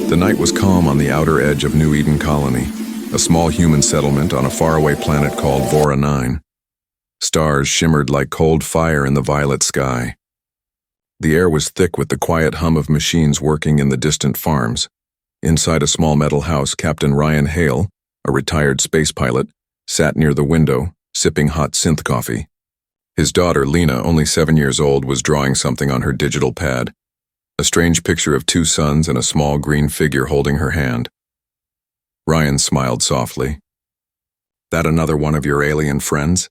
The night was calm on the outer edge of New Eden Colony, a small human settlement on a faraway planet called Vora-9. Stars shimmered like cold fire in the violet sky. The air was thick with the quiet hum of machines working in the distant farms. Inside a small metal house, Captain Ryan Hale, a retired space pilot, sat near the window, sipping hot synth coffee. His daughter, Lena, only 7 years old, was drawing something on her digital pad. A strange picture of 2 suns and a small green figure holding her hand. Ryan smiled softly. "That another one of your alien friends?"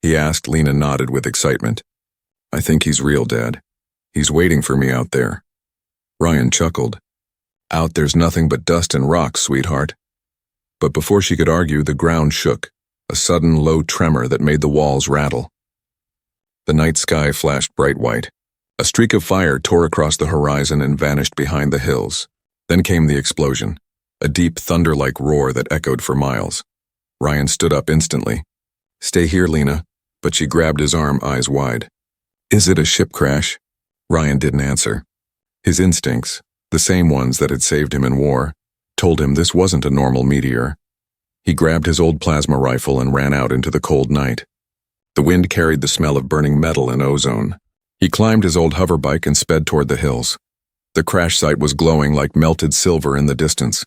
he asked. Lena nodded with excitement. "I think he's real, Dad. He's waiting for me out there." Ryan chuckled. "Out there's nothing but dust and rocks, sweetheart." But before she could argue, the ground shook, a sudden low tremor that made the walls rattle. The night sky flashed bright white. A streak of fire tore across the horizon and vanished behind the hills. Then came the explosion, a deep thunder-like roar that echoed for miles. Ryan stood up instantly. "Stay here, Lena," but she grabbed his arm, eyes wide. "Is it a ship crash?" Ryan didn't answer. His instincts, the same ones that had saved him in war, told him this wasn't a normal meteor. He grabbed his old plasma rifle and ran out into the cold night. The wind carried the smell of burning metal and ozone. He climbed his old hoverbike and sped toward the hills. The crash site was glowing like melted silver in the distance.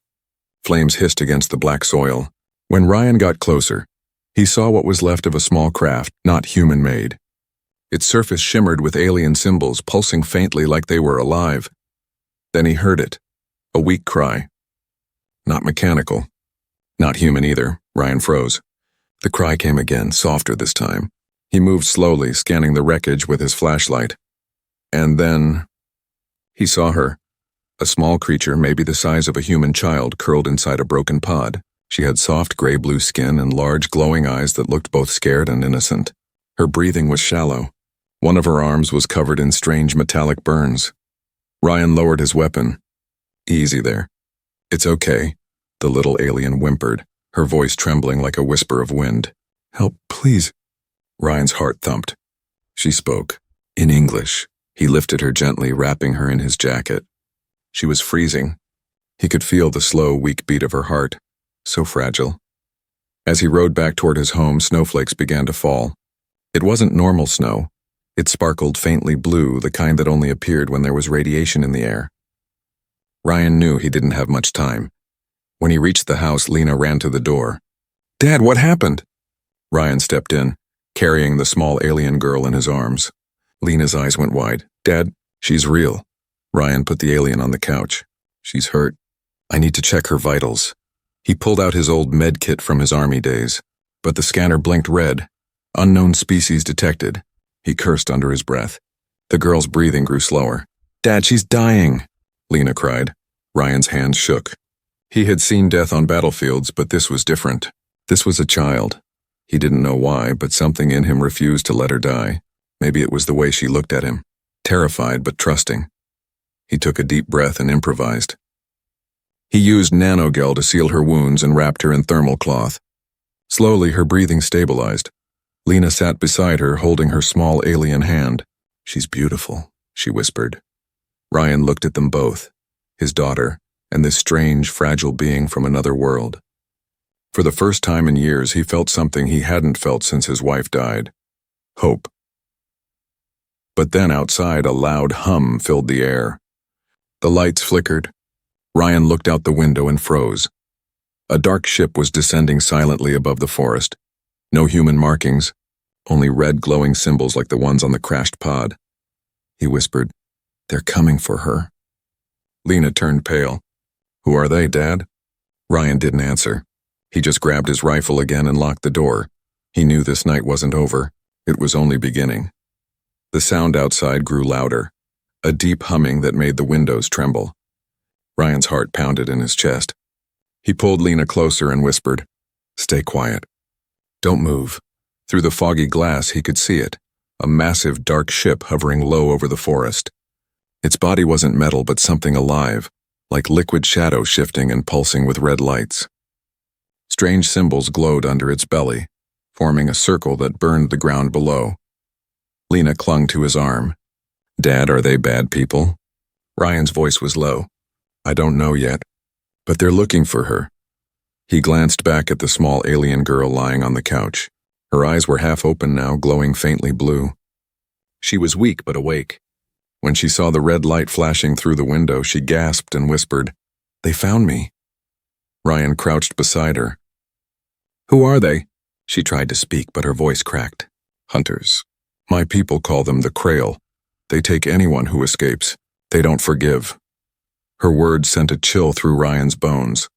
Flames hissed against the black soil. When Ryan got closer, he saw what was left of a small craft, not human-made. Its surface shimmered with alien symbols, pulsing faintly like they were alive. Then he heard it, a weak cry. Not mechanical. Not human either. Ryan froze. The cry came again, softer this time. He moved slowly, scanning the wreckage with his flashlight. And then he saw her, a small creature maybe the size of a human child curled inside a broken pod. She had soft gray-blue skin and large glowing eyes that looked both scared and innocent. Her breathing was shallow. One of her arms was covered in strange metallic burns. Ryan lowered his weapon. "Easy there. It's okay," the little alien whimpered, her voice trembling like a whisper of wind. "Help, please." Ryan's heart thumped. She spoke. In English. He lifted her gently, wrapping her in his jacket. She was freezing. He could feel the slow, weak beat of her heart. So fragile. As he rode back toward his home, snowflakes began to fall. It wasn't normal snow. It sparkled faintly blue, the kind that only appeared when there was radiation in the air. Ryan knew he didn't have much time. When he reached the house, Lena ran to the door. "Dad, what happened?" Ryan stepped in, carrying the small alien girl in his arms. Lena's eyes went wide. "Dad, she's real." Ryan put the alien on the couch. "She's hurt. I need to check her vitals." He pulled out his old med kit from his army days, but the scanner blinked red. Unknown species detected. He cursed under his breath. The girl's breathing grew slower. "Dad, she's dying," Lena cried. Ryan's hands shook. He had seen death on battlefields, but this was different. This was a child. He didn't know why, but something in him refused to let her die. Maybe it was the way she looked at him, terrified but trusting. He took a deep breath and improvised. He used nanogel to seal her wounds and wrapped her in thermal cloth. Slowly, her breathing stabilized. Lena sat beside her, holding her small alien hand. "She's beautiful," she whispered. Ryan looked at them both, his daughter, and this strange, fragile being from another world. For the first time in years, he felt something he hadn't felt since his wife died. Hope. But then outside, a loud hum filled the air. The lights flickered. Ryan looked out the window and froze. A dark ship was descending silently above the forest. No human markings, only red glowing symbols like the ones on the crashed pod. He whispered, "They're coming for her." Lena turned pale. "Who are they, Dad?" Ryan didn't answer. He just grabbed his rifle again and locked the door. He knew this night wasn't over. It was only beginning. The sound outside grew louder, a deep humming that made the windows tremble. Ryan's heart pounded in his chest. He pulled Lena closer and whispered, "Stay quiet. Don't move." Through the foggy glass, he could see it, a massive dark ship hovering low over the forest. Its body wasn't metal but something alive, like liquid shadow shifting and pulsing with red lights. Strange symbols glowed under its belly, forming a circle that burned the ground below. Lena clung to his arm. "Dad, are they bad people?" Ryan's voice was low. I don't know yet, but they're looking for her. He glanced back at the small alien girl lying on the couch. Her eyes were half open now, glowing faintly blue. She was weak but awake. When she saw the red light flashing through the window, she gasped and whispered, "They found me." Ryan crouched beside her. "Who are they?" She tried to speak, but her voice cracked. "Hunters. My people call them the Krail. They take anyone who escapes. They don't forgive." Her words sent a chill through Ryan's bones.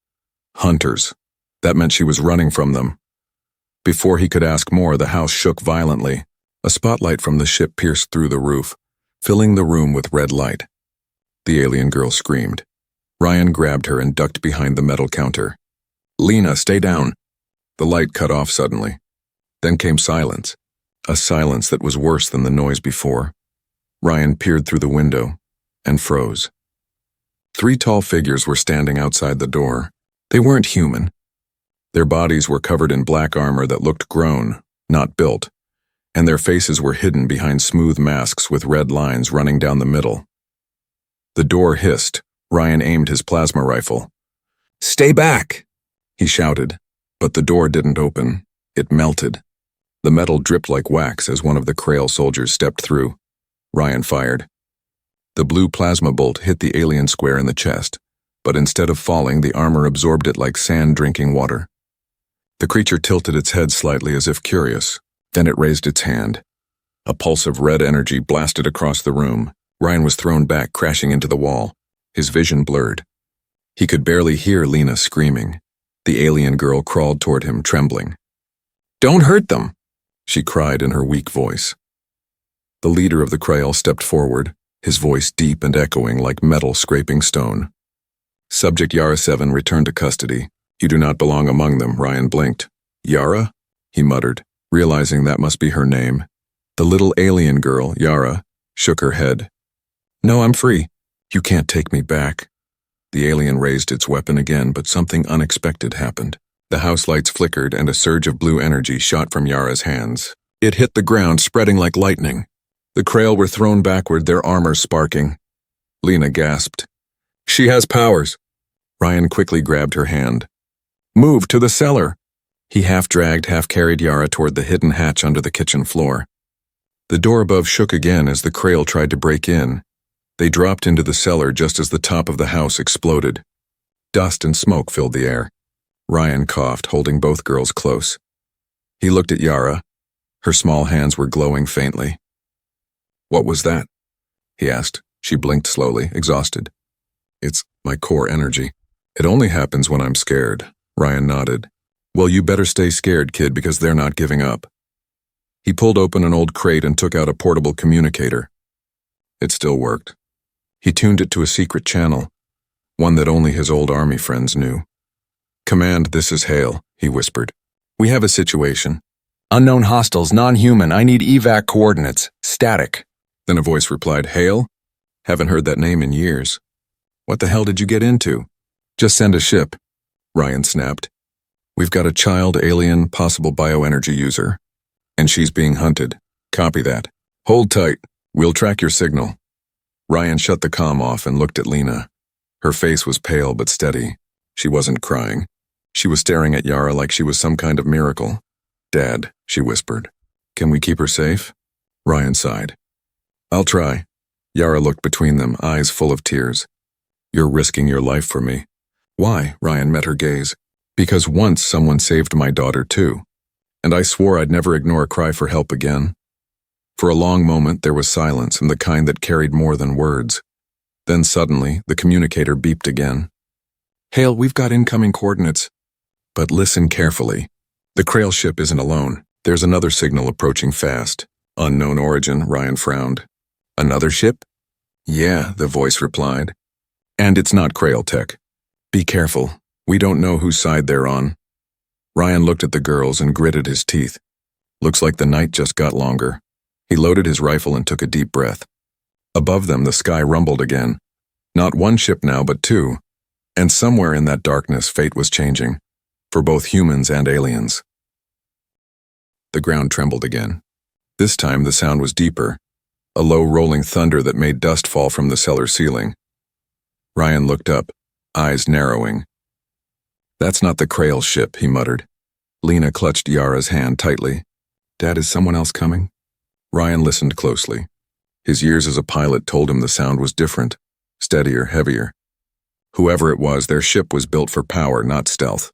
Hunters. That meant she was running from them. Before he could ask more, the house shook violently. A spotlight from the ship pierced through the roof, filling the room with red light. The alien girl screamed. Ryan grabbed her and ducked behind the metal counter. "Lena, stay down." The light cut off suddenly. Then came silence, a silence that was worse than the noise before. Ryan peered through the window and froze. 3 tall figures were standing outside the door. They weren't human. Their bodies were covered in black armor that looked grown, not built, and their faces were hidden behind smooth masks with red lines running down the middle. The door hissed. Ryan aimed his plasma rifle. "Stay back!" he shouted, but the door didn't open. It melted. The metal dripped like wax as one of the Krail soldiers stepped through. Ryan fired. The blue plasma bolt hit the alien square in the chest, but instead of falling, the armor absorbed it like sand drinking water. The creature tilted its head slightly as if curious. Then it raised its hand. A pulse of red energy blasted across the room. Ryan was thrown back, crashing into the wall. His vision blurred. He could barely hear Lena screaming. The alien girl crawled toward him, trembling. "Don't hurt them!" she cried in her weak voice. The leader of the Krail stepped forward, his voice deep and echoing like metal scraping stone. "Subject Yara 7 returned to custody. You do not belong among them." Ryan blinked. "Yara?" he muttered, realizing that must be her name. The little alien girl, Yara, shook her head. "No, I'm free. You can't take me back." The alien raised its weapon again, but something unexpected happened. The house lights flickered and a surge of blue energy shot from Yara's hands. It hit the ground, spreading like lightning. The Krail were thrown backward, their armor sparking. Lena gasped. "She has powers." Ryan quickly grabbed her hand. "Move to the cellar." He half-dragged, half-carried Yara toward the hidden hatch under the kitchen floor. The door above shook again as the Krail tried to break in. They dropped into the cellar just as the top of the house exploded. Dust and smoke filled the air. Ryan coughed, holding both girls close. He looked at Yara. Her small hands were glowing faintly. "What was that?" he asked. She blinked slowly, exhausted. "It's my core energy. It only happens when I'm scared." Ryan nodded. "Well, you better stay scared, kid, because they're not giving up." He pulled open an old crate and took out a portable communicator. It still worked. He tuned it to a secret channel, one that only his old army friends knew. "Command, this is Hale," he whispered. "We have a situation. Unknown hostiles, non-human. I need evac coordinates. Static." Then a voice replied, "Hale? Haven't heard that name in years. What the hell did you get into?" "Just send a ship," Ryan snapped. "We've got a child alien, possible bioenergy user, and she's being hunted. Copy that. Hold tight. We'll track your signal." Ryan shut the comm off and looked at Lena. Her face was pale but steady. She wasn't crying. She was staring at Yara like she was some kind of miracle. "Dad," she whispered. "Can we keep her safe?" Ryan sighed. "I'll try." Yara looked between them, eyes full of tears. "You're risking your life for me." "Why?" Ryan met her gaze. "Because once someone saved my daughter too. And I swore I'd never ignore a cry for help again." For a long moment there was silence, and the kind that carried more than words. Then suddenly, the communicator beeped again. "Hale, we've got incoming coordinates." "But listen carefully. The Krail ship isn't alone. There's another signal approaching fast." "Unknown origin," Ryan frowned. "Another ship?" "Yeah," the voice replied. "And it's not Krail tech. Be careful. We don't know whose side they're on." Ryan looked at the girls and gritted his teeth. Looks like the night just got longer. He loaded his rifle and took a deep breath. Above them, the sky rumbled again. Not one ship now, but 2. And somewhere in that darkness, fate was changing. For both humans and aliens. The ground trembled again. This time, the sound was deeper. A low rolling thunder that made dust fall from the cellar ceiling. Ryan looked up, eyes narrowing. That's not the Krail ship, he muttered. Lena clutched Yara's hand tightly. Dad, is someone else coming? Ryan listened closely. His years as a pilot told him the sound was different, steadier, heavier. Whoever it was, their ship was built for power, not stealth.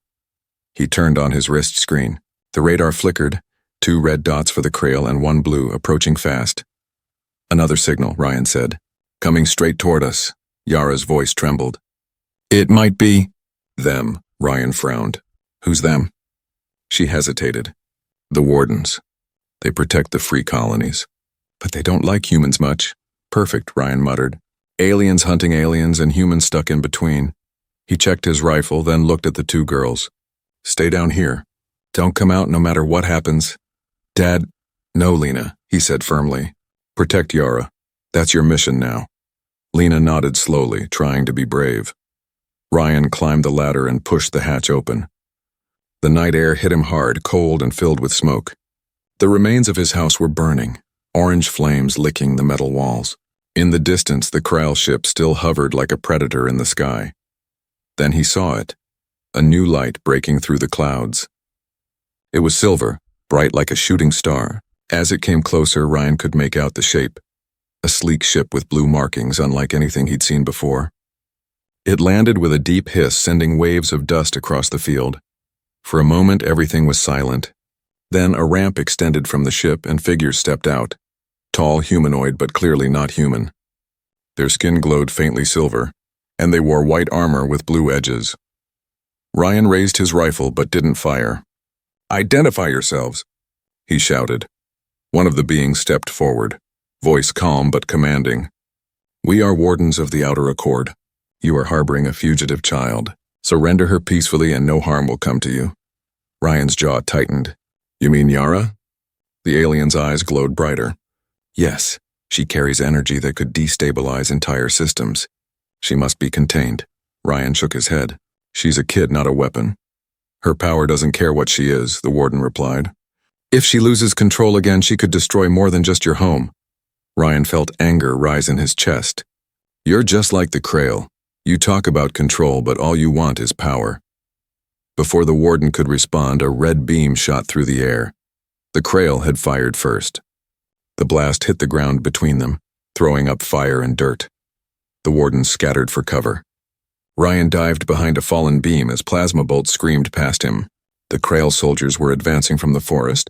He turned on his wrist screen. The radar flickered, 2 red dots for the Krail and 1 blue, approaching fast. Another signal, Ryan said. Coming straight toward us. Yara's voice trembled. It might be them, Ryan frowned. Who's them? She hesitated. The Wardens. They protect the free colonies. But they don't like humans much. Perfect, Ryan muttered. Aliens hunting aliens and humans stuck in between. He checked his rifle, then looked at the 2 girls. Stay down here. Don't come out no matter what happens. Dad, no, Lena, he said firmly. Protect Yara. That's your mission now. Lena nodded slowly, trying to be brave. Ryan climbed the ladder and pushed the hatch open. The night air hit him hard, cold and filled with smoke. The remains of his house were burning, orange flames licking the metal walls. In the distance, the Krail ship still hovered like a predator in the sky. Then he saw it, a new light breaking through the clouds. It was silver, bright like a shooting star. As it came closer, Ryan could make out the shape. A sleek ship with blue markings unlike anything he'd seen before. It landed with a deep hiss, sending waves of dust across the field. For a moment, everything was silent. Then a ramp extended from the ship and figures stepped out. Tall, humanoid, but clearly not human. Their skin glowed faintly silver, and they wore white armor with blue edges. Ryan raised his rifle but didn't fire. Identify yourselves, he shouted. One of the beings stepped forward, voice calm but commanding. We are Wardens of the Outer Accord. You are harboring a fugitive child. Surrender her peacefully and no harm will come to you. Ryan's jaw tightened. You mean Yara? The alien's eyes glowed brighter. Yes, she carries energy that could destabilize entire systems. She must be contained. Ryan shook his head. She's a kid, not a weapon. Her power doesn't care what she is, the warden replied. If she loses control again, she could destroy more than just your home. Ryan felt anger rise in his chest. You're just like the Krail. You talk about control, but all you want is power. Before the warden could respond, a red beam shot through the air. The Krail had fired first. The blast hit the ground between them, throwing up fire and dirt. The warden scattered for cover. Ryan dived behind a fallen beam as plasma bolts screamed past him. The Krail soldiers were advancing from the forest,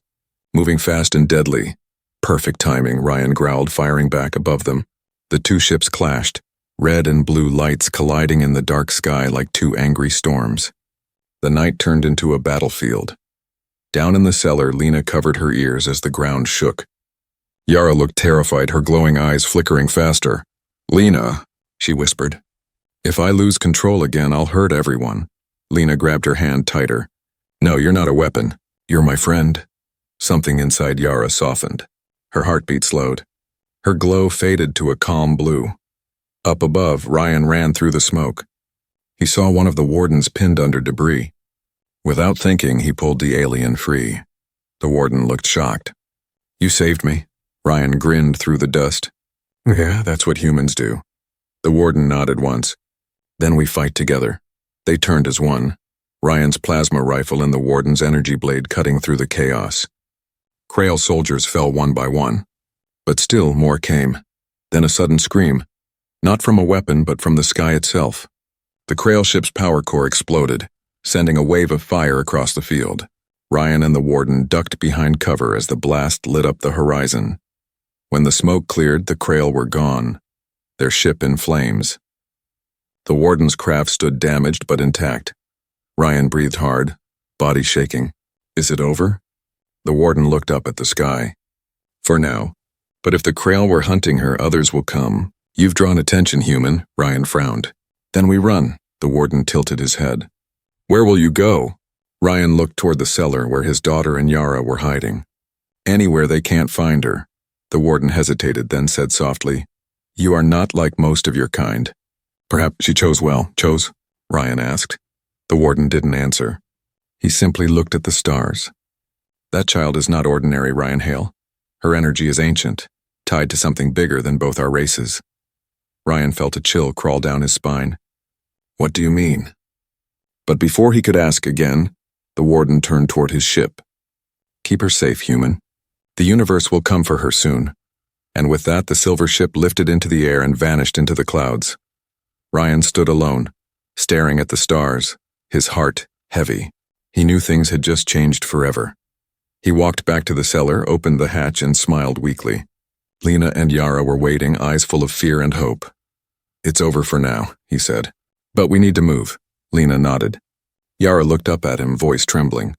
moving fast and deadly. Perfect timing, Ryan growled, firing back above them. The 2 ships clashed, red and blue lights colliding in the dark sky like 2 angry storms. The night turned into a battlefield. Down in the cellar, Lena covered her ears as the ground shook. Yara looked terrified, her glowing eyes flickering faster. Lena, she whispered. If I lose control again, I'll hurt everyone. Lena grabbed her hand tighter. No, you're not a weapon. You're my friend. Something inside Yara softened. Her heartbeat slowed. Her glow faded to a calm blue. Up above, Ryan ran through the smoke. He saw one of the wardens pinned under debris. Without thinking, he pulled the alien free. The warden looked shocked. You saved me. Ryan grinned through the dust. Yeah, that's what humans do. The warden nodded once. Then we fight together. They turned as one. Ryan's plasma rifle and the warden's energy blade cutting through the chaos. Krail soldiers fell one by one. But still more came. Then a sudden scream. Not from a weapon, but from the sky itself. The Krail ship's power core exploded, sending a wave of fire across the field. Ryan and the warden ducked behind cover as the blast lit up the horizon. When the smoke cleared, the Krail were gone, their ship in flames. The warden's craft stood damaged but intact. Ryan breathed hard, body shaking. Is it over? The warden looked up at the sky. For now. But if the Krail were hunting her, others will come. You've drawn attention, human, Ryan frowned. Then we run, the warden tilted his head. Where will you go? Ryan looked toward the cellar where his daughter and Yara were hiding. Anywhere they can't find her. The warden hesitated, then said softly, You are not like most of your kind. Perhaps she chose well. Chose? Ryan asked. The warden didn't answer. He simply looked at the stars. That child is not ordinary, Ryan Hale. Her energy is ancient, tied to something bigger than both our races. Ryan felt a chill crawl down his spine. What do you mean? But before he could ask again, the warden turned toward his ship. Keep her safe, human. The universe will come for her soon. And with that, the silver ship lifted into the air and vanished into the clouds. Ryan stood alone, staring at the stars, his heart heavy. He knew things had just changed forever. He walked back to the cellar, opened the hatch, and smiled weakly. Lena and Yara were waiting, eyes full of fear and hope. It's over for now, he said. But we need to move. Lena nodded. Yara looked up at him, voice trembling.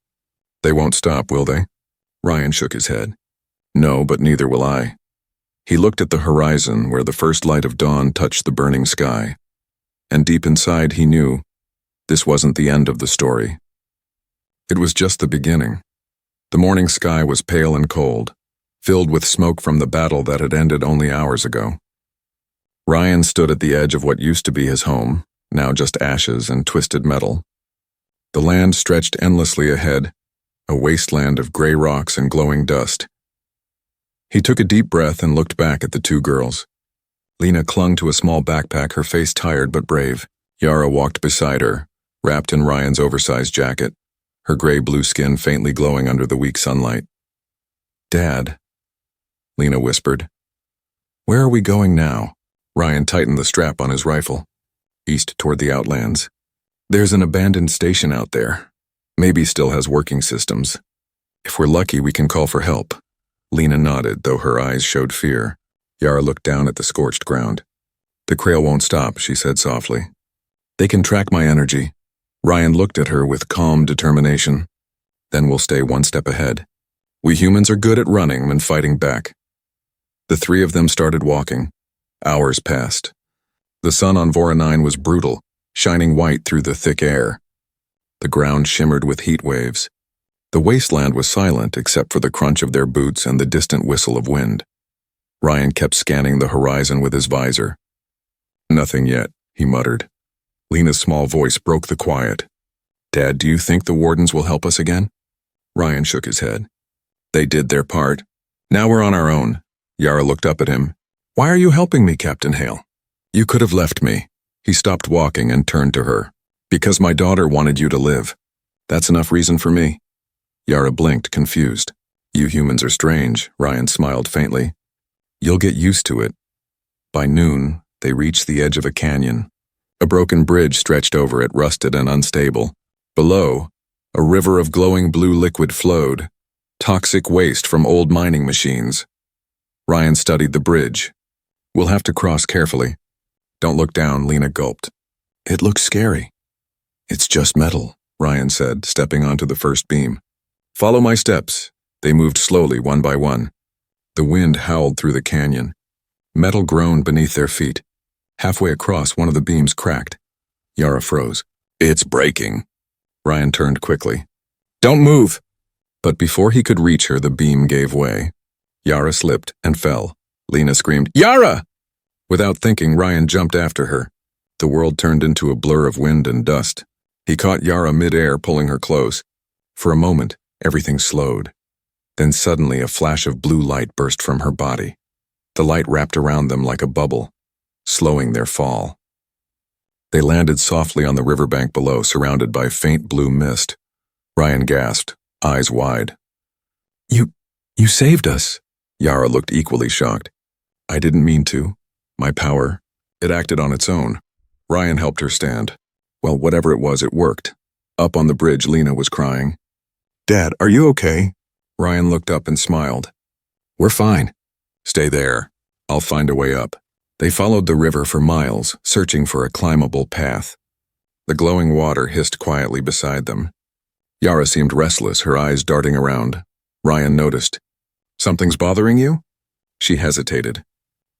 They won't stop, will they? Ryan shook his head. No, but neither will I. He looked at the horizon where the first light of dawn touched the burning sky. And deep inside he knew this wasn't the end of the story. It was just the beginning. The morning sky was pale and cold, filled with smoke from the battle that had ended only hours ago. Ryan stood at the edge of what used to be his home, now just ashes and twisted metal. The land stretched endlessly ahead, a wasteland of gray rocks and glowing dust. He took a deep breath and looked back at the two girls. Lena clung to a small backpack, her face tired but brave. Yara walked beside her, wrapped in Ryan's oversized jacket, her gray-blue skin faintly glowing under the weak sunlight. Dad, Lena whispered. Where are we going now? Ryan tightened the strap on his rifle. East toward the Outlands. There's an abandoned station out there. Maybe still has working systems. If we're lucky, we can call for help. Lena nodded, though her eyes showed fear. Yara looked down at the scorched ground. The Krail won't stop, she said softly. They can track my energy. Ryan looked at her with calm determination. Then we'll stay one step ahead. We humans are good at running and fighting back. The three of them started walking. Hours passed. The sun on Vora 9 was brutal, shining white through the thick air. The ground shimmered with heat waves. The wasteland was silent except for the crunch of their boots and the distant whistle of wind. Ryan kept scanning the horizon with his visor. Nothing yet, he muttered. Lena's small voice broke the quiet. Dad, do you think the wardens will help us again? Ryan shook his head. They did their part. Now we're on our own. Yara looked up at him. Why are you helping me, Captain Hale? You could have left me. He stopped walking and turned to her. Because my daughter wanted you to live. That's enough reason for me. Yara blinked, confused. You humans are strange, Ryan smiled faintly. You'll get used to it. By noon, they reached the edge of a canyon. A broken bridge stretched over it, rusted and unstable. Below, a river of glowing blue liquid flowed, toxic waste from old mining machines. Ryan studied the bridge. We'll have to cross carefully. Don't look down, Lena gulped. It looks scary. It's just metal, Ryan said, stepping onto the first beam. Follow my steps. They moved slowly, one by one. The wind howled through the canyon. Metal groaned beneath their feet. Halfway across, one of the beams cracked. Yara froze. It's breaking. Ryan turned quickly. Don't move! But before he could reach her, the beam gave way. Yara slipped and fell. Lena screamed, Yara! Without thinking, Ryan jumped after her. The world turned into a blur of wind and dust. He caught Yara mid-air, pulling her close. For a moment, everything slowed. Then suddenly a flash of blue light burst from her body. The light wrapped around them like a bubble, slowing their fall. They landed softly on the riverbank below, surrounded by faint blue mist. Ryan gasped, eyes wide. You saved us. Yara looked equally shocked. I didn't mean to. My power, it acted on its own. Ryan helped her stand. Well, whatever it was, it worked. Up on the bridge, Lena was crying. Dad, are you okay? Ryan looked up and smiled. We're fine. Stay there. I'll find a way up. They followed the river for miles, searching for a climbable path. The glowing water hissed quietly beside them. Yara seemed restless, her eyes darting around. Ryan noticed. Something's bothering you? She hesitated.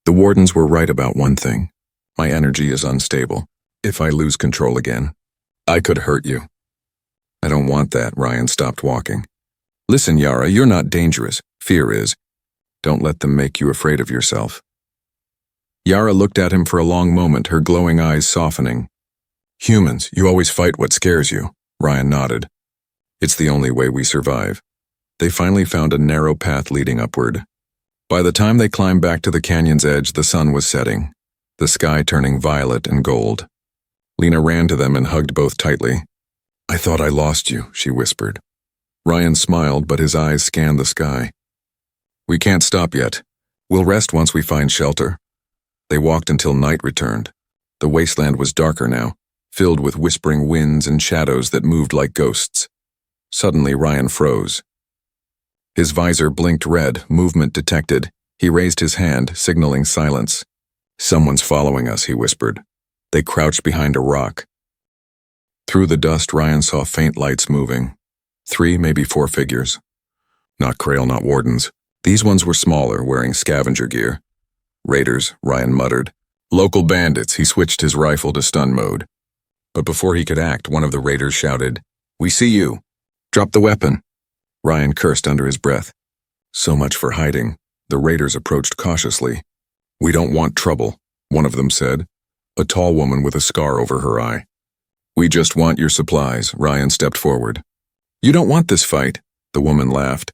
The wardens were right about one thing. My energy is unstable. If I lose control again, I could hurt you. I don't want that, Ryan stopped walking. Listen, Yara, you're not dangerous. Fear is. Don't let them make you afraid of yourself. Yara looked at him for a long moment, her glowing eyes softening. Humans, you always fight what scares you, Ryan nodded. It's the only way we survive. They finally found a narrow path leading upward. By the time they climbed back to the canyon's edge, the sun was setting. the sky turning violet and gold. Lena ran to them and hugged both tightly. "I thought I lost you," she whispered. Ryan smiled, but his eyes scanned the sky. "We can't stop yet. We'll rest once we find shelter." They walked until night returned. The wasteland was darker now, filled with whispering winds and shadows that moved like ghosts. Suddenly, Ryan froze. His visor blinked red, movement detected. He raised his hand, signaling silence. "Someone's following us," he whispered. They crouched behind a rock. Through the dust, Ryan saw faint lights moving. 3, maybe 4 figures. Not Krail, not wardens. These ones were smaller, wearing scavenger gear. "Raiders," Ryan muttered. "Local bandits." He switched his rifle to stun mode. But before he could act, one of the raiders shouted, "We see you. Drop the weapon." Ryan cursed under his breath. So much for hiding. The raiders approached cautiously. "We don't want trouble," one of them said, a tall woman with a scar over her eye. "We just want your supplies." Ryan stepped forward. "You don't want this fight," the woman laughed.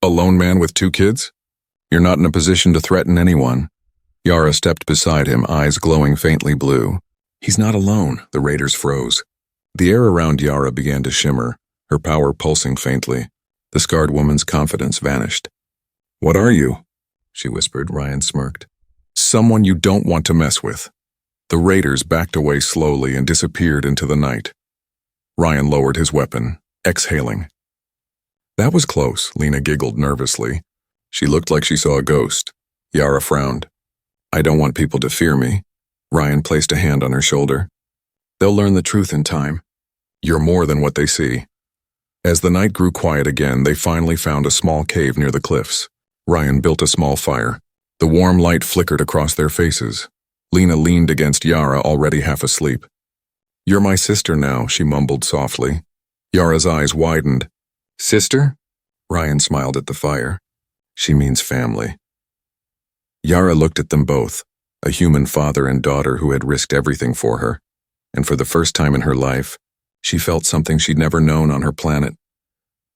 "A lone man with 2 kids? You're not in a position to threaten anyone." Yara stepped beside him, eyes glowing faintly blue. "He's not alone." The raiders froze. The air around Yara began to shimmer, her power pulsing faintly. The scarred woman's confidence vanished. "What are you?" she whispered. Ryan smirked. "Someone you don't want to mess with." The raiders backed away slowly and disappeared into the night. Ryan lowered his weapon, exhaling. "That was close," Lena giggled nervously. She looked like she saw a ghost. Yara frowned. "I don't want people to fear me." Ryan placed a hand on her shoulder. "They'll learn the truth in time. You're more than what they see." As the night grew quiet again, they finally found a small cave near the cliffs. Ryan built a small fire. The warm light flickered across their faces. Lena leaned against Yara, already half asleep. "You're my sister now," she mumbled softly. Yara's eyes widened. "Sister?" Ryan smiled at the fire. "She means family." Yara looked at them both, a human father and daughter who had risked everything for her, and for the first time in her life, she felt something she'd never known on her planet.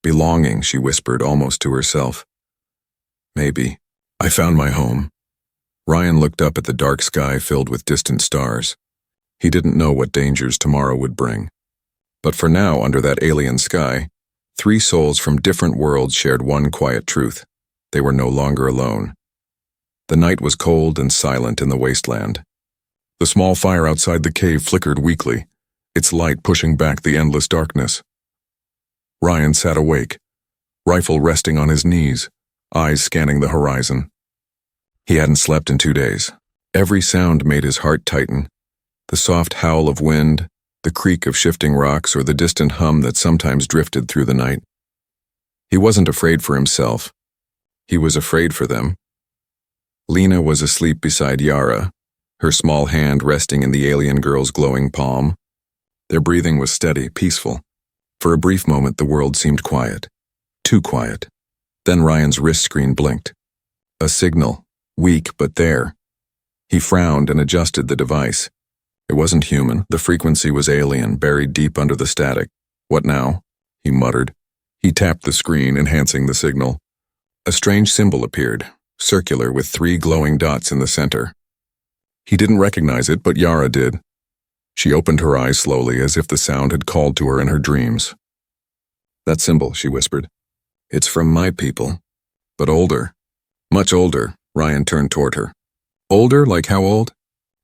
"Belonging," she whispered almost to herself. "Maybe. I found my home." Ryan looked up at the dark sky filled with distant stars. He didn't know what dangers tomorrow would bring. But for now, under that alien sky, 3 souls from different worlds shared one quiet truth. They were no longer alone. The night was cold and silent in the wasteland. The small fire outside the cave flickered weakly, its light pushing back the endless darkness. Ryan sat awake, rifle resting on his knees, eyes scanning the horizon. He hadn't slept in 2 days. Every sound made his heart tighten. The soft howl of wind, the creak of shifting rocks, or the distant hum that sometimes drifted through the night. He wasn't afraid for himself. He was afraid for them. Lena was asleep beside Yara, her small hand resting in the alien girl's glowing palm. Their breathing was steady, peaceful. For a brief moment, the world seemed quiet. Too quiet. Then Ryan's wrist screen blinked. A signal, weak but there. He frowned and adjusted the device. It wasn't human. The frequency was alien, buried deep under the static. "What now?" he muttered. He tapped the screen, enhancing the signal. A strange symbol appeared, circular with 3 glowing dots in the center. He didn't recognize it, but Yara did. She opened her eyes slowly, as if the sound had called to her in her dreams. "That symbol," she whispered. "It's from my people. But older. Much older." Ryan turned toward her. "Older? Like how old?"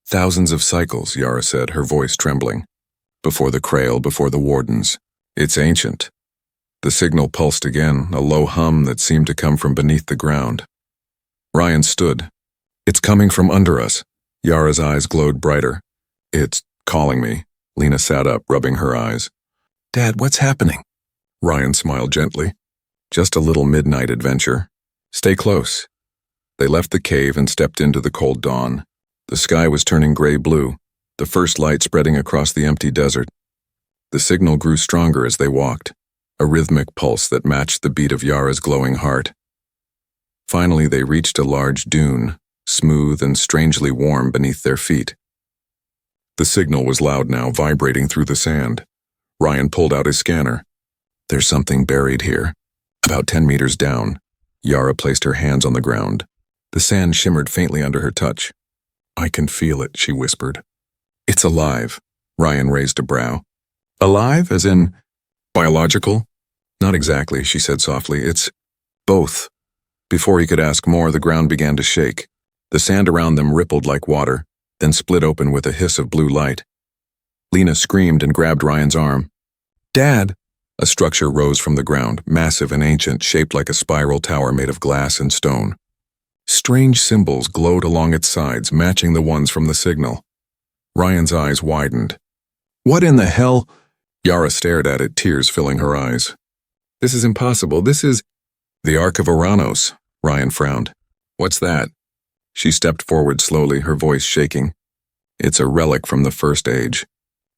"Thousands of cycles," Yara said, her voice trembling. "Before the Krail, before the Wardens. It's ancient." The signal pulsed again, a low hum that seemed to come from beneath the ground. Ryan stood. "It's coming from under us." Yara's eyes glowed brighter. "It's calling me." Lena sat up, rubbing her eyes. "Dad, what's happening?" Ryan smiled gently. "Just a little midnight adventure. Stay close." They left the cave and stepped into the cold dawn. The sky was turning gray-blue, the first light spreading across the empty desert. The signal grew stronger as they walked, a rhythmic pulse that matched the beat of Yara's glowing heart. Finally, they reached a large dune, smooth and strangely warm beneath their feet. The signal was loud now, vibrating through the sand. Ryan pulled out his scanner. "There's something buried here." About 10 meters down, Yara placed her hands on the ground. The sand shimmered faintly under her touch. I can feel it, she whispered. It's alive. Ryan raised a brow. Alive, as in biological? Not exactly, she said softly. It's both. Before he could ask more, the ground began to shake. The sand around them rippled like water, then split open with a hiss of blue light. Lena screamed and grabbed Ryan's arm. Dad! A structure rose from the ground, massive and ancient, shaped like a spiral tower made of glass and stone. Strange symbols glowed along its sides, matching the ones from the signal. Ryan's eyes widened. What in the hell? Yara stared at it, tears filling her eyes. This is impossible. This is the Ark of Uranus, Ryan frowned. What's that? She stepped forward slowly, her voice shaking. It's a relic from the First Age.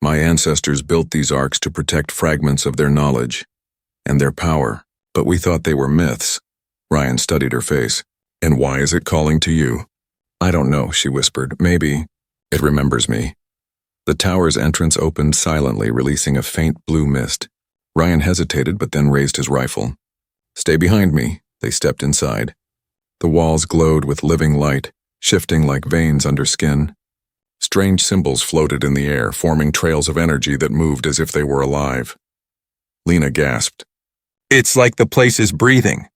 My ancestors built these arks to protect fragments of their knowledge and their power, but we thought they were myths. Ryan studied her face. And why is it calling to you? I don't know, she whispered. Maybe it remembers me. The tower's entrance opened silently, releasing a faint blue mist. Ryan hesitated, but then raised his rifle. Stay behind me. They stepped inside. The walls glowed with living light, shifting like veins under skin. Strange symbols floated in the air, forming trails of energy that moved as if they were alive. Lena gasped. It's like the place is breathing.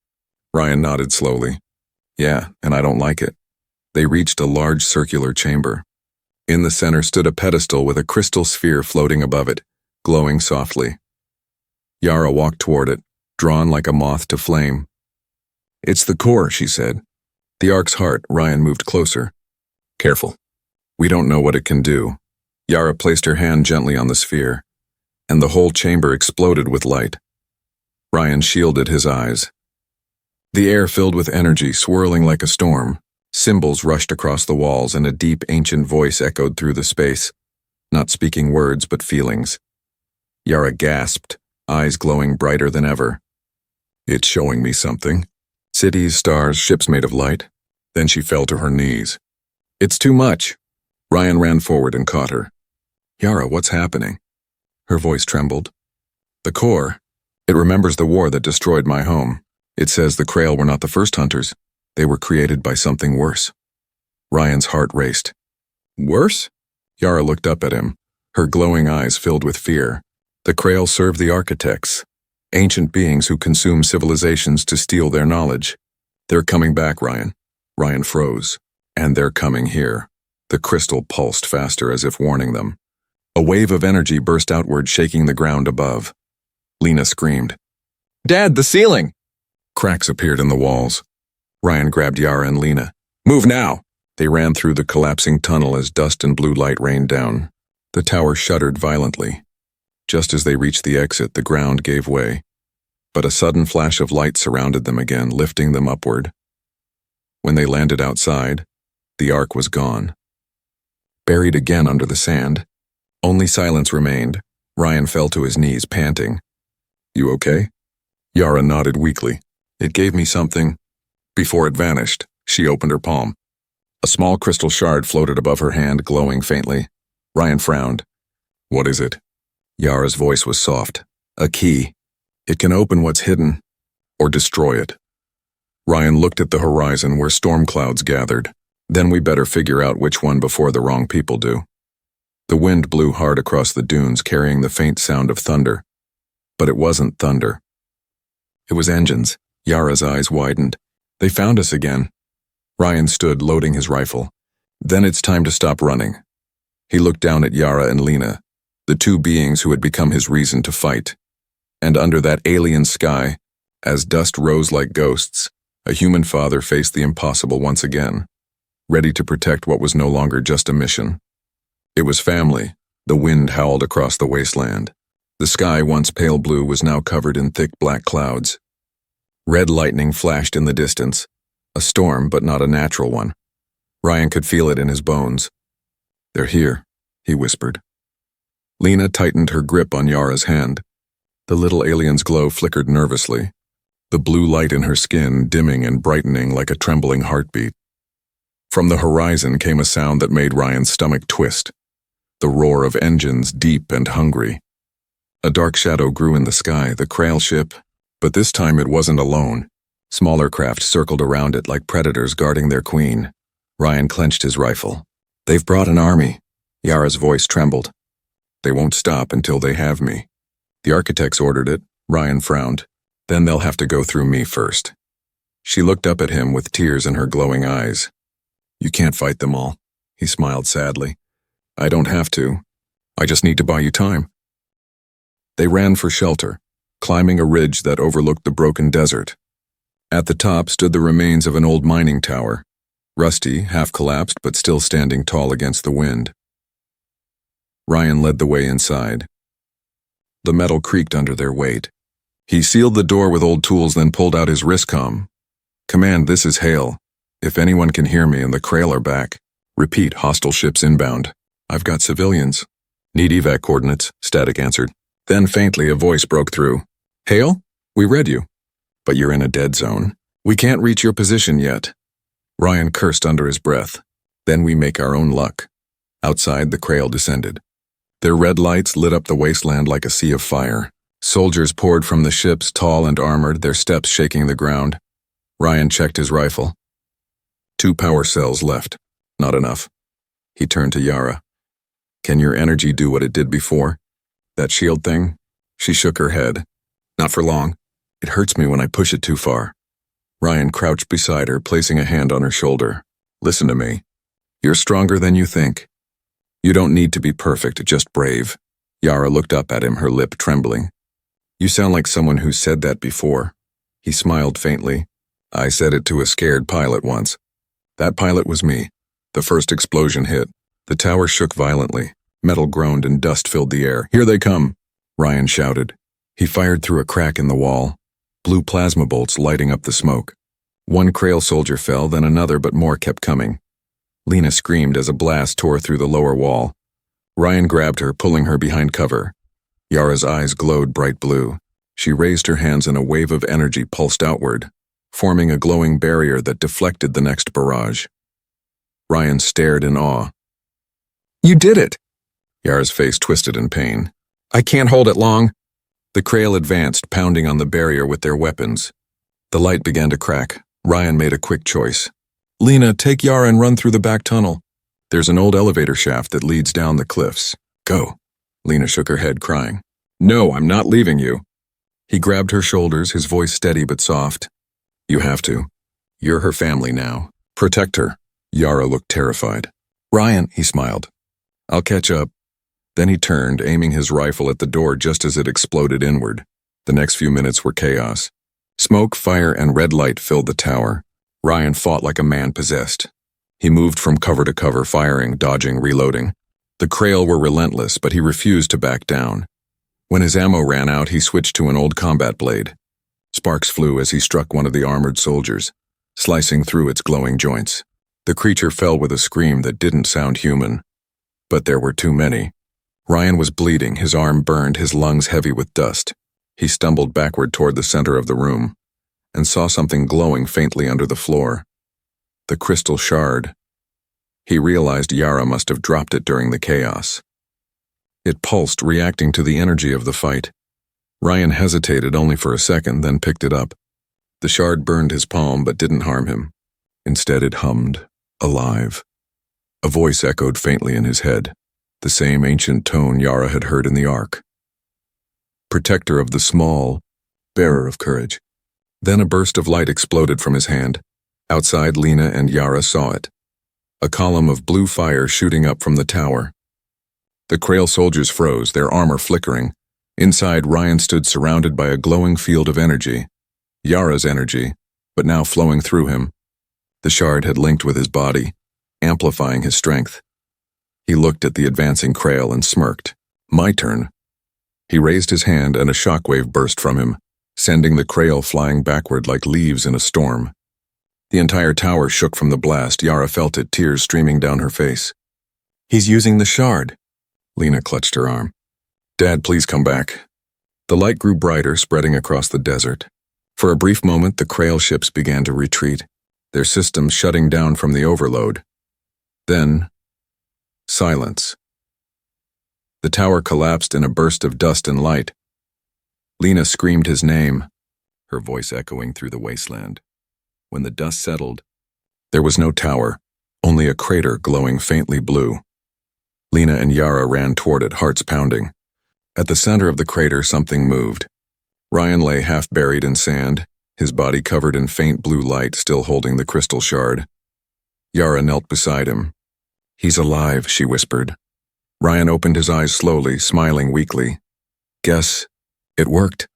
Ryan nodded slowly. Yeah, and I don't like it. They reached a large circular chamber. In the center stood a pedestal with a crystal sphere floating above it, glowing softly. Yara walked toward it, drawn like a moth to flame. It's the core, she said. The Ark's heart. Ryan moved closer. Careful. We don't know what it can do. Yara placed her hand gently on the sphere, and the whole chamber exploded with light. Ryan shielded his eyes. The air filled with energy, swirling like a storm. Symbols rushed across the walls, and a deep, ancient voice echoed through the space, not speaking words but feelings. Yara gasped, eyes glowing brighter than ever. It's showing me something. Cities, stars, ships made of light. Then she fell to her knees. It's too much. Ryan ran forward and caught her. Yara, what's happening? Her voice trembled. The core. It remembers the war that destroyed my home. It says the Krail were not the first hunters. They were created by something worse. Ryan's heart raced. Worse? Yara looked up at him, her glowing eyes filled with fear. The Krail served the architects, ancient beings who consume civilizations to steal their knowledge. They're coming back, Ryan. Ryan froze. And they're coming here. The crystal pulsed faster as if warning them. A wave of energy burst outward, shaking the ground above. Lena screamed. Dad, the ceiling! Cracks appeared in the walls. Ryan grabbed Yara and Lena. Move now! They ran through the collapsing tunnel as dust and blue light rained down. The tower shuddered violently. Just as they reached the exit, the ground gave way. But a sudden flash of light surrounded them again, lifting them upward. When they landed outside, the Ark was gone. Buried again under the sand, only silence remained. Ryan fell to his knees, panting. You okay? Yara nodded weakly. It gave me something. Before it vanished, she opened her palm. A small crystal shard floated above her hand, glowing faintly. Ryan frowned. What is it? Yara's voice was soft. A key. It can open what's hidden, or destroy it. Ryan looked at the horizon where storm clouds gathered. Then we better figure out which one before the wrong people do. The wind blew hard across the dunes, carrying the faint sound of thunder. But it wasn't thunder. It was engines. Yara's eyes widened. They found us again. Ryan stood, loading his rifle. Then it's time to stop running. He looked down at Yara and Lena, the two beings who had become his reason to fight. And under that alien sky, as dust rose like ghosts, a human father faced the impossible once again, ready to protect what was no longer just a mission. It was family. The wind howled across the wasteland. The sky, once pale blue, was now covered in thick black clouds. Red lightning flashed in the distance. A storm, but not a natural one. Ryan could feel it in his bones. They're here, he whispered. Lena tightened her grip on Yara's hand. The little alien's glow flickered nervously, the blue light in her skin dimming and brightening like a trembling heartbeat. From the horizon came a sound that made Ryan's stomach twist, the roar of engines, deep and hungry. A dark shadow grew in the sky, the Krail ship, but this time it wasn't alone. Smaller craft circled around it like predators guarding their queen. Ryan clenched his rifle. They've brought an army. Yara's voice trembled. They won't stop until they have me. The architects ordered it. Ryan frowned. Then they'll have to go through me first. She looked up at him with tears in her glowing eyes. You can't fight them all. He smiled sadly. I don't have to. I just need to buy you time. They ran for shelter, climbing a ridge that overlooked the broken desert. At the top stood the remains of an old mining tower, rusty, half-collapsed, but still standing tall against the wind. Ryan led the way inside. The metal creaked under their weight. He sealed the door with old tools, then pulled out his wristcom. Command, this is Hale. If anyone can hear me and the Krail are back. Repeat, hostile ships inbound. I've got civilians. Need evac coordinates, Static answered. Then faintly a voice broke through. Hale? We read you. But you're in a dead zone. We can't reach your position yet. Ryan cursed under his breath. Then we make our own luck. Outside, the Krail descended. Their red lights lit up the wasteland like a sea of fire. Soldiers poured from the ships, tall and armored, their steps shaking the ground. Ryan checked his rifle. 2 power cells left. Not enough. He turned to Yara. Can your energy do what it did before? That shield thing? She shook her head. Not for long. It hurts me when I push it too far. Ryan crouched beside her, placing a hand on her shoulder. Listen to me. You're stronger than you think. You don't need to be perfect, just brave. Yara looked up at him, her lip trembling. You sound like someone who said that before. He smiled faintly. I said it to a scared pilot once. That pilot was me. The first explosion hit. The tower shook violently. Metal groaned and dust filled the air. Here they come, Ryan shouted. He fired through a crack in the wall. Blue plasma bolts lighting up the smoke. 1 Krail soldier fell, then another, but more kept coming. Lena screamed as a blast tore through the lower wall. Ryan grabbed her, pulling her behind cover. Yara's eyes glowed bright blue. She raised her hands and a wave of energy pulsed outward, forming a glowing barrier that deflected the next barrage. Ryan stared in awe. You did it! Yara's face twisted in pain. I can't hold it long. The Krail advanced, pounding on the barrier with their weapons. The light began to crack. Ryan made a quick choice. Lena, take Yara and run through the back tunnel. There's an old elevator shaft that leads down the cliffs. Go. Lena shook her head, crying. No, I'm not leaving you. He grabbed her shoulders, his voice steady but soft. You have to. You're her family now. Protect her. Yara looked terrified. Ryan, he smiled. I'll catch up. Then he turned, aiming his rifle at the door just as it exploded inward. The next few minutes were chaos. Smoke, fire, and red light filled the tower. Ryan fought like a man possessed. He moved from cover to cover, firing, dodging, reloading. The Krail were relentless, but he refused to back down. When his ammo ran out, he switched to an old combat blade. Sparks flew as he struck one of the armored soldiers, slicing through its glowing joints. The creature fell with a scream that didn't sound human. But there were too many. Ryan was bleeding, his arm burned, his lungs heavy with dust. He stumbled backward toward the center of the room and saw something glowing faintly under the floor. The crystal shard. He realized Yara must have dropped it during the chaos. It pulsed, reacting to the energy of the fight. Ryan hesitated only for a second, then picked it up. The shard burned his palm but didn't harm him. Instead it hummed, alive. A voice echoed faintly in his head, the same ancient tone Yara had heard in the Ark. Protector of the small, bearer of courage. Then a burst of light exploded from his hand. Outside, Lena and Yara saw it. A column of blue fire shooting up from the tower. The Krail soldiers froze, their armor flickering. Inside, Ryan stood surrounded by a glowing field of energy. Yara's energy, but now flowing through him. The shard had linked with his body, amplifying his strength. He looked at the advancing Krail and smirked. My turn. He raised his hand and a shockwave burst from him, sending the Krail flying backward like leaves in a storm. The entire tower shook from the blast. Yara felt it, tears streaming down her face. He's using the shard. Lena clutched her arm. Dad, please come back. The light grew brighter, spreading across the desert. For a brief moment, the Krail ships began to retreat, their systems shutting down from the overload. Then, silence. The tower collapsed in a burst of dust and light. Lena screamed his name, her voice echoing through the wasteland. When the dust settled, there was no tower, only a crater glowing faintly blue. Lena and Yara ran toward it, hearts pounding. At the center of the crater, something moved. Ryan lay half buried in sand, his body covered in faint blue light, still holding the crystal shard. Yara knelt beside him. "He's alive," she whispered. Ryan opened his eyes slowly, smiling weakly. "Guess it worked."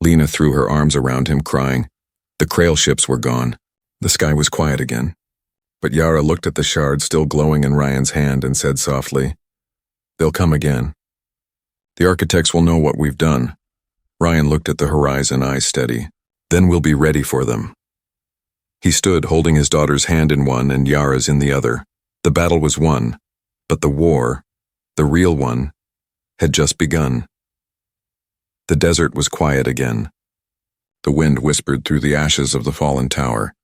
Lena threw her arms around him, crying. The Krail ships were gone. The sky was quiet again. But Yara looked at the shard still glowing in Ryan's hand and said softly, "They'll come again. The architects will know what we've done." Ryan looked at the horizon, eyes steady. "Then we'll be ready for them." He stood, holding his daughter's hand in one and Yara's in the other. The battle was won, but the war, the real one, had just begun. The desert was quiet again. The wind whispered through the ashes of the fallen tower,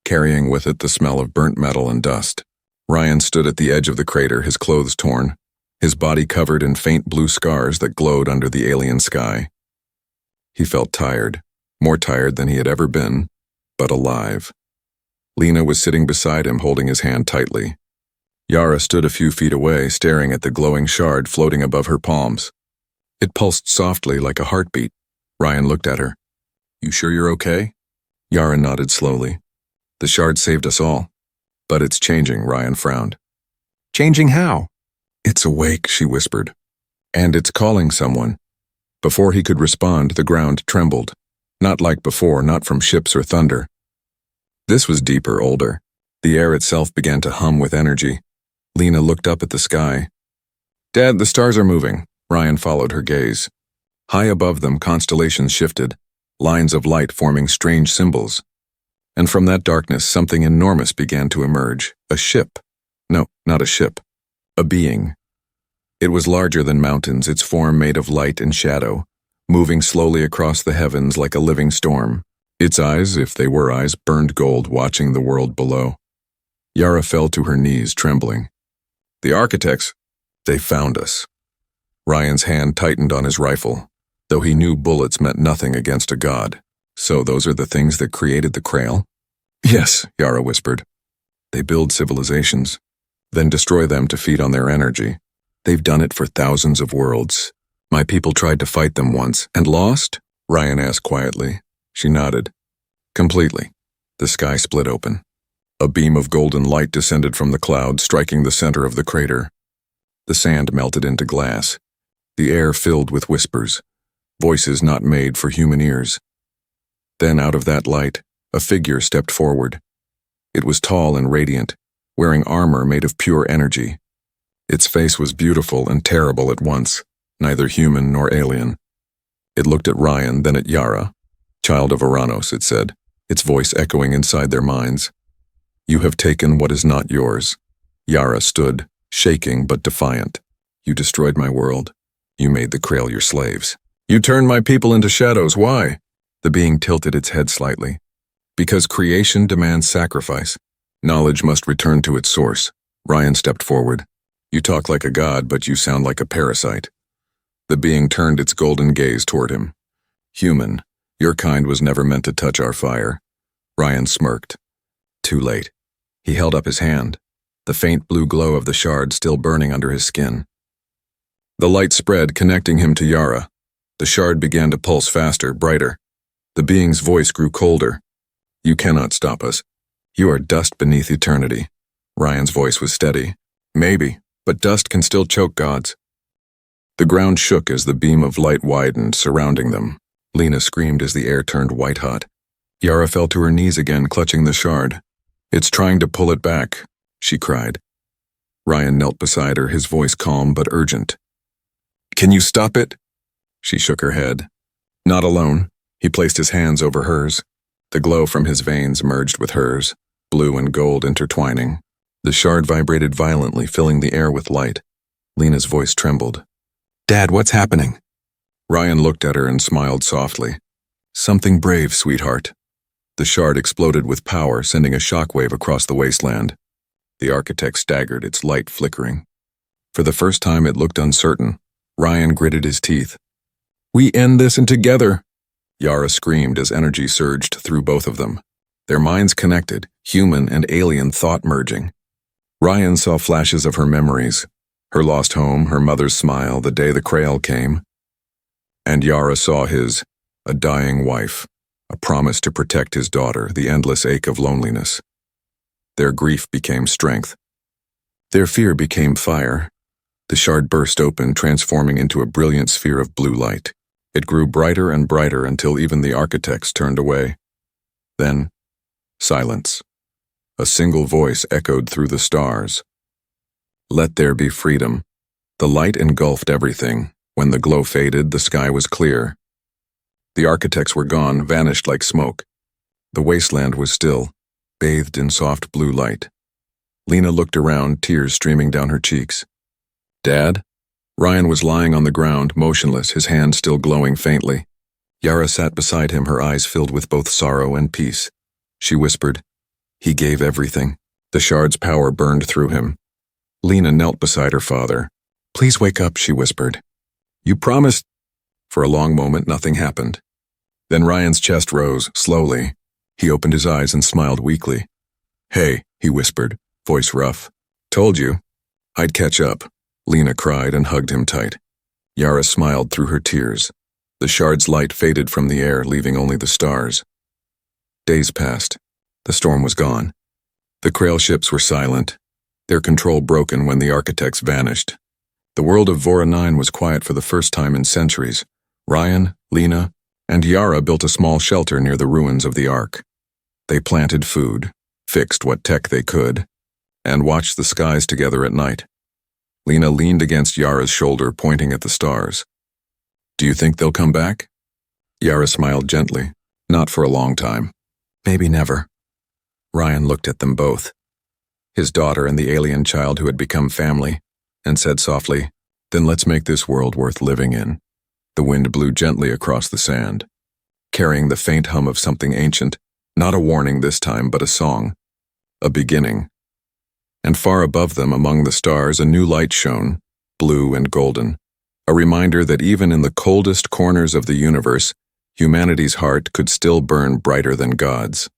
carrying with it the smell of burnt metal and dust. Ryan stood at the edge of the crater, his clothes torn, his body covered in faint blue scars that glowed under the alien sky. He felt tired, more tired than he had ever been, but alive. Lena was sitting beside him, holding his hand tightly. Yara stood a few feet away, staring at the glowing shard floating above her palms. It pulsed softly like a heartbeat. Ryan looked at her. "You sure you're okay?" Yara nodded slowly. "The shard saved us all." "But it's changing," Ryan frowned. "Changing how?" "It's awake," she whispered. "And it's calling someone." Before he could respond, the ground trembled. Not like before, not from ships or thunder. This was deeper, older. The air itself began to hum with energy. Lena looked up at the sky. "Dad, the stars are moving." Ryan followed her gaze. High above them, constellations shifted, lines of light forming strange symbols. And from that darkness, something enormous began to emerge. A ship. No, not a ship. A being. It was larger than mountains, its form made of light and shadow, moving slowly across the heavens like a living storm. Its eyes, if they were eyes, burned gold, watching the world below. Yara fell to her knees, trembling. "The architects, they found us." Ryan's hand tightened on his rifle, though he knew bullets meant nothing against a god. "So those are the things that created the Krail?" "Yes," Yara whispered. "They build civilizations, then destroy them to feed on their energy. They've done it for thousands of worlds. My people tried to fight them once, and lost?" Ryan asked quietly. She nodded. "Completely." The sky split open. A beam of golden light descended from the cloud, striking the center of the crater. The sand melted into glass. The air filled with whispers, voices not made for human ears. Then out of that light, a figure stepped forward. It was tall and radiant, wearing armor made of pure energy. Its face was beautiful and terrible at once, neither human nor alien. It looked at Ryan, then at Yara. "Child of Oranos," it said, its voice echoing inside their minds. "You have taken what is not yours." Yara stood, shaking but defiant. "You destroyed my world. You made the Krail your slaves. You turned my people into shadows. Why?" The being tilted its head slightly. "Because creation demands sacrifice. Knowledge must return to its source." Ryan stepped forward. "You talk like a god, but you sound like a parasite." The being turned its golden gaze toward him. "Human, your kind was never meant to touch our fire." Ryan smirked. Too late. He held up his hand, the faint blue glow of the shard still burning under his skin. The light spread, connecting him to Yara. The shard began to pulse faster, brighter. The being's voice grew colder. "You cannot stop us. You are dust beneath eternity." Ryan's voice was steady. "Maybe, but dust can still choke gods." The ground shook as the beam of light widened, surrounding them. Lena screamed as the air turned white-hot. Yara fell to her knees again, clutching the shard. "It's trying to pull it back," she cried. Ryan knelt beside her, his voice calm but urgent. "Can you stop it?" She shook her head. "Not alone." He placed his hands over hers. The glow from his veins merged with hers, blue and gold intertwining. The shard vibrated violently, filling the air with light. Lena's voice trembled. "Dad, what's happening?" Ryan looked at her and smiled softly. "Something brave, sweetheart." The shard exploded with power, sending a shockwave across the wasteland. The architect staggered, its light flickering. For the first time, it looked uncertain. Ryan gritted his teeth. "We end this and together!" Yara screamed as energy surged through both of them. Their minds connected, human and alien thought merging. Ryan saw flashes of her memories, her lost home, her mother's smile, the day the Krail came. And Yara saw his, a dying wife, a promise to protect his daughter, the endless ache of loneliness. Their grief became strength. Their fear became fire. The shard burst open, transforming into a brilliant sphere of blue light. It grew brighter and brighter until even the architects turned away. Then, silence. A single voice echoed through the stars. Let there be freedom. The light engulfed everything. When the glow faded, the sky was clear. The architects were gone, vanished like smoke. The wasteland was still, bathed in soft blue light. Lena looked around, tears streaming down her cheeks. Dad? Ryan was lying on the ground, motionless, his hand still glowing faintly. Yara sat beside him, her eyes filled with both sorrow and peace. She whispered, "He gave everything." The shard's power burned through him. Lena knelt beside her father. "Please wake up," she whispered. "You promised." For a long moment, nothing happened. Then Ryan's chest rose, slowly. He opened his eyes and smiled weakly. "Hey," he whispered, voice rough. "Told you. I'd catch up." Lena cried and hugged him tight. Yara smiled through her tears. The shard's light faded from the air, leaving only the stars. Days passed. The storm was gone. The Krail ships were silent, their control broken when the architects vanished. The world of Vora 9 was quiet for the first time in centuries. Ryan, Lena, and Yara built a small shelter near the ruins of the Ark. They planted food, fixed what tech they could, and watched the skies together at night. Lena leaned against Yara's shoulder, pointing at the stars. "Do you think they'll come back?" Yara smiled gently. "Not for a long time. Maybe never." Ryan looked at them both, his daughter and the alien child who had become family, and said softly, "Then let's make this world worth living in." The wind blew gently across the sand, carrying the faint hum of something ancient, not a warning this time, but a song, a beginning. And far above them, among the stars, a new light shone, blue and golden, a reminder that even in the coldest corners of the universe, humanity's heart could still burn brighter than God's.